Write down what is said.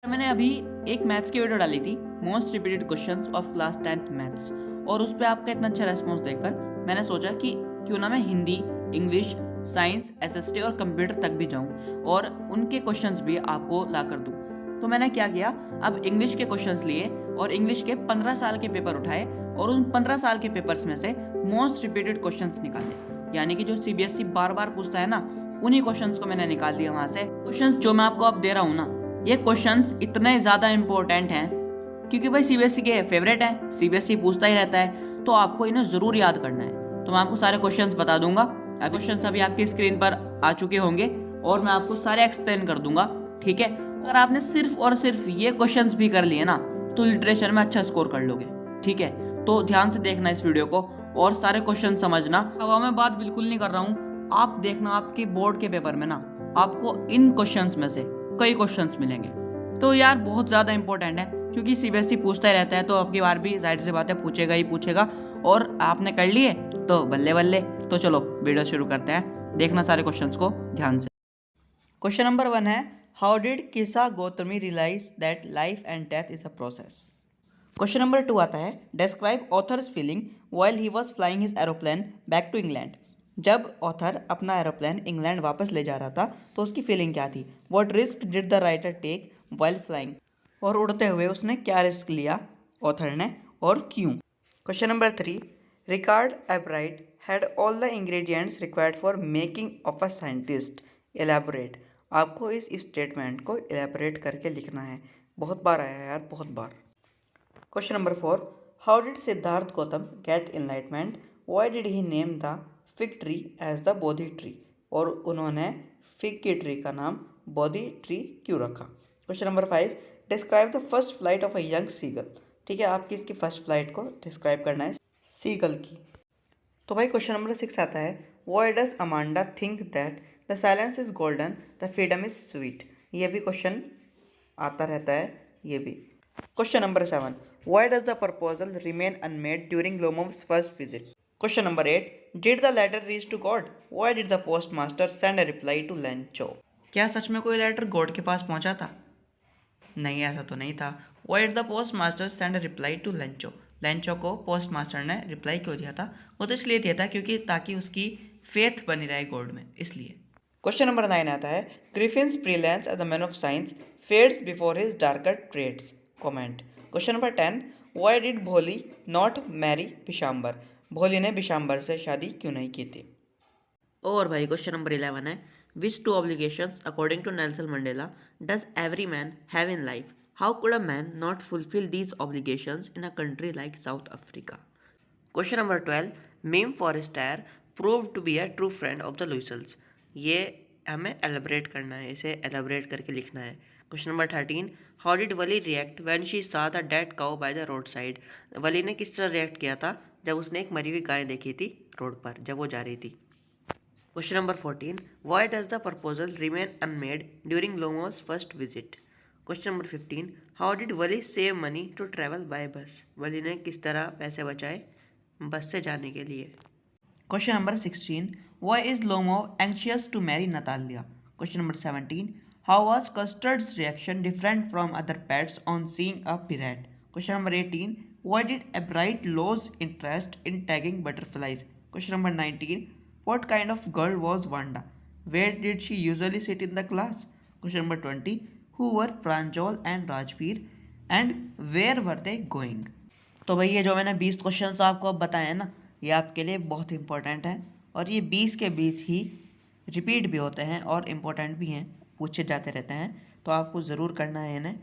मैंने अभी एक मैथ्स की वीडियो डाली थी, most repeated questions of class 10th maths, और उस पर आपका इतना अच्छा रेस्पॉन्स देखकर मैंने सोचा कि क्यों ना मैं हिंदी, इंग्लिश, साइंस, एसएसटी और कंप्यूटर तक भी जाऊं और उनके क्वेश्चंस भी आपको ला कर दूं। तो मैंने क्या किया, अब इंग्लिश के क्वेश्चंस लिए और इंग्लिश के 15 साल के पेपर उठाए और उन 15 साल के पेपर्स में से मोस्ट रिपीटेड क्वेश्चंस निकाले, यानी कि जो सीबीएसई बार बार पूछता है ना, उन्हीं क्वेश्चंस को मैंने निकाल दिया वहां से। क्वेश्चंस जो मैं आपको अब दे रहा हूँ ना, ये क्वेश्चंस इतने ज़्यादा इंपॉर्टेंट हैं क्योंकि भाई सीबीएसई के फेवरेट हैं, सीबीएसई पूछता ही रहता है, तो आपको इन्हें ज़रूर याद करना है। तो मैं आपको सारे क्वेश्चंस बता दूंगा। क्वेश्चंस अभी आपकी स्क्रीन पर आ चुके होंगे और मैं आपको सारे एक्सप्लेन कर दूंगा, ठीक है। अगर आपने सिर्फ और सिर्फ ये क्वेश्चंस भी कर लिए ना, तो लिटरेचर में अच्छा स्कोर कर लोगे, ठीक है। तो ध्यान से देखना इस वीडियो को और सारे क्वेश्चन समझना। हवा में बात बिल्कुल नहीं कर रहा हूँ, आप देखना आपके बोर्ड के पेपर में ना आपको इन क्वेश्चंस में से कई क्वेश्चंस मिलेंगे। तो यार बहुत ज़्यादा इंपॉर्टेंट है क्योंकि सीबीएसई पूछता ही रहता है, तो अब की बार भी जाहिर सी बात है पूछेगा ही पूछेगा। और आपने कर लिए तो बल्ले बल्ले। तो चलो वीडियो शुरू करते हैं, देखना सारे क्वेश्चंस को ध्यान से। क्वेश्चन नंबर 1 है, how did Kisa Gautami realize that life and death is a process. Question number 2 आता है, describe author's feeling while he was flying his aeroplane back to England. जब ऑथर अपना एरोप्लेन इंग्लैंड वापस ले जा रहा था तो उसकी फीलिंग क्या थी। What risk did the writer take while flying, और उड़ते हुए उसने क्या रिस्क लिया ऑथर ने और क्यों। Question number 3, record एब्राइट had all the ingredients required for making of a scientist, elaborate. आपको इस स्टेटमेंट को एलैबोरेट करके लिखना है। बहुत बार आया है यार, बहुत बार। Question number 4, how did Siddhartha Gautam get enlightenment, why did he name the fig tree as the Bodhi tree, और उन्होंने फिग की ट्री का नाम बोधि ट्री क्यों रखा। Question number 5, describe the first flight of a young seagull. ठीक है, आपकी इसकी फर्स्ट फ्लाइट को डिस्क्राइब करना है सीगल की। तो भाई क्वेश्चन नंबर 6 आता है, why does Amanda think that the silence is golden the freedom is sweet. ये भी क्वेश्चन आता रहता है, ये भी। Question number 7, why does the proposal remain unmade during Lomov's first visit. Question number 8, did the letter reach to God, why did the post master send a reply to Lencho. क्या सच में कोई letter God के पास पहुंचा था? नहीं, ऐसा तो नहीं था। Why did the post master send a reply to Lencho. Lencho को पोस्ट मास्टर ने रिप्लाई क्यों दिया था? वो तो इसलिए दिया था क्योंकि ताकि उसकी फेथ बनी रहे गॉड में, इसलिए। क्वेश्चन नंबर 9 आता है, Griffin's brilliance as a man of science fades before his darker trades, comment. Question number 10, why did Bholi not marry Bishamber. Bholi ने बिशाम्बर से शादी क्यों नहीं की थी। और भाई क्वेश्चन नंबर 11 है, which two obligations according to Nelson Mandela does every man have in life, how could a man not fulfil these obligations in a country like South Africa. Question number 12, Mme Forestier prove to be a true friend of the Loisels. ये हमें elaborate करना है, इसे elaborate करके लिखना है। Question number 13, how did Valli react when she saw the dead cow by the road side. Valli ने किस तरह रिएक्ट किया था जब उसने एक मरी हुई गाय देखी थी रोड पर जब वो जा रही थी। Question number 14, why does the proposal remain unmade during Lomov's first visit. Question number 15, how did Valli save money to travel by bus. Valli ने किस तरह पैसे बचाए बस से जाने के लिए। Question number 16, why is Lomov anxious to marry Natalya. Question number 17, how was Custard's reaction different from other pets on seeing a parrot. Question number 18, why did Ebright lose interest in tagging butterflies. Question number 19, what kind of girl was Wanda, where did she usually sit in the class. Question number 20, who were Pranjal and Rajvir and where were they going. तो भाई ये जो मैंने 20 questions आपको अब बताए हैं ना, ये आपके लिए बहुत इंपॉर्टेंट है और ये 20 के 20 ही रिपीट भी होते हैं और इम्पोर्टेंट भी हैं, पूछे जाते रहते हैं, तो आपको ज़रूर करना है इन्हें।